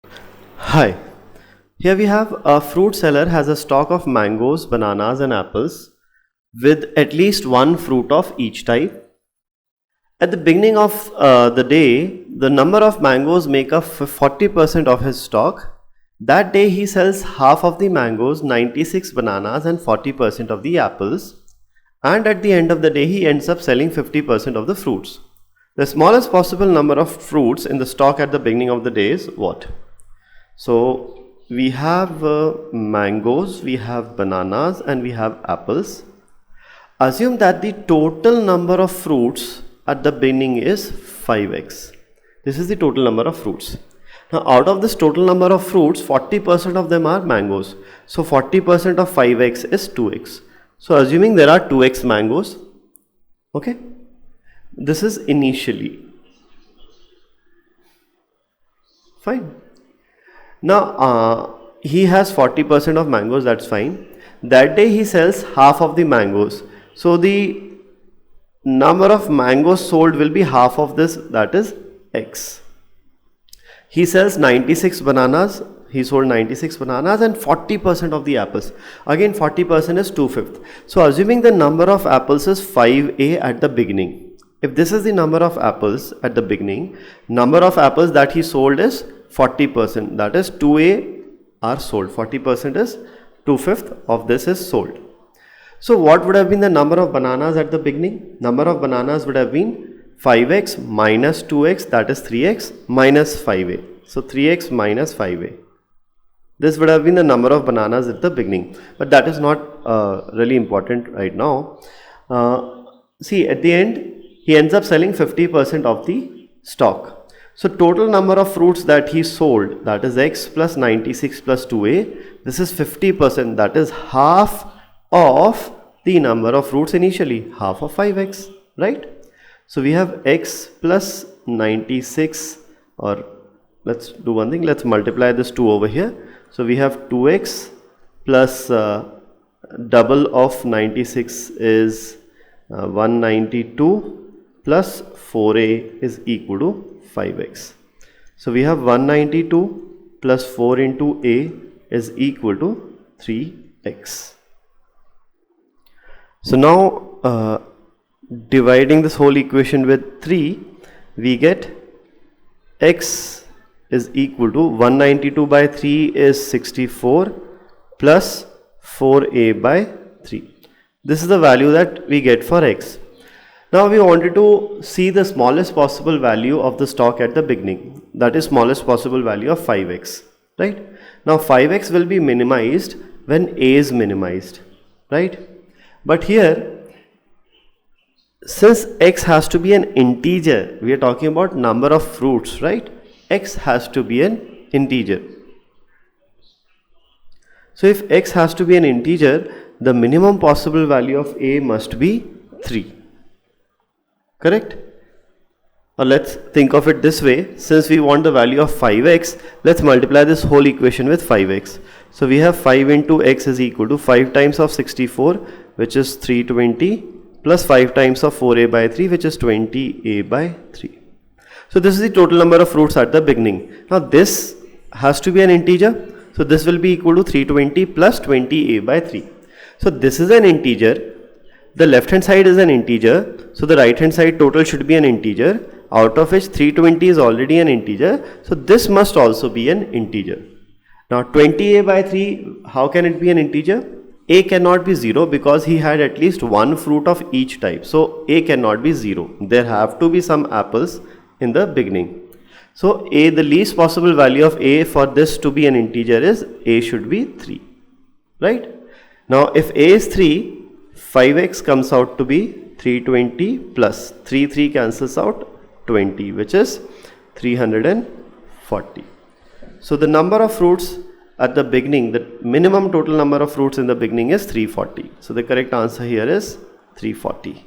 Hi, here we have a fruit seller has a stock of mangoes, bananas and apples with at least one fruit of each type. At the beginning of the day, the number of mangoes make up 40% of his stock. That day he sells half of the mangoes, 96 bananas and 40% of the apples. And at the end of the day he ends up selling 50% of the fruits. The smallest possible number of fruits in the stock at the beginning of the day is what? So we have mangoes, we have bananas and we have apples. Assume that the total number of fruits at the beginning is 5x. This is the total number of fruits. Now out of this total number of fruits, 40% of them are mangoes. So 40% of 5x is 2x. So assuming there are 2x mangoes, okay, this is initially fine. Now he has 40% of mangoes, that's fine. That day he sells half of the mangoes. So the number of mangoes sold will be half of this, that is x. He sells 96 bananas. He sold 96 bananas and 40% of the apples. Again 40% is 2/5. So assuming the number of apples is 5a at the beginning. If this is the number of apples at the beginning, number of apples that he sold is 40%, that is 2a are sold. 40% is 2/5 of this is sold. So what would have been the number of bananas at the beginning? Number of bananas would have been 5x minus 2x, that is 3x minus 5a. So 3x minus 5a. This would have been the number of bananas at the beginning, but that is not really important right now. See, at the end he ends up selling 50% of the stock. So total number of fruits that he sold, that is x plus 96 plus 2a, this is 50%, that is half of the number of fruits initially, half of 5x, right? So we have x plus 96, or let's do one thing, let's multiply this 2 over here. So we have 2x plus double of 96 is 192 plus 4a is equal to 5x. So we have 192 plus 4 into a is equal to 3x. So now dividing this whole equation with 3, we get x is equal to 192 by 3 is 64 plus 4a by 3. This is the value that we get for x. Now we wanted to see the smallest possible value of the stock at the beginning, that is smallest possible value of 5x, right? Now 5x will be minimized when a is minimized, right? But here, since x has to be an integer, we are talking about number of fruits, right? X has to be an integer. So if x has to be an integer, the minimum possible value of a must be 3. Correct? Or let's think of it this way. Since we want the value of 5x, let's multiply this whole equation with 5x. So we have 5 into x is equal to 5 times of 64, which is 320, plus 5 times of 4a by 3, which is 20a by 3. So this is the total number of fruits at the beginning. Now this has to be an integer. So this will be equal to 320 plus 20a by 3. So this is an integer. The left hand side is an integer, so the right hand side total should be an integer, out of which 320 is already an integer, so this must also be an integer. Now 20a by 3, how can it be an integer? A cannot be 0 because he had at least one fruit of each type, so a cannot be 0. There have to be some apples in the beginning. So a, the least possible value of a for this to be an integer is a should be 3, right? Now if a is 3, 5x comes out to be 320 plus 3 cancels out 20, which is 340. So the number of fruits at the beginning, the minimum total number of fruits in the beginning is 340. So the correct answer here is 340.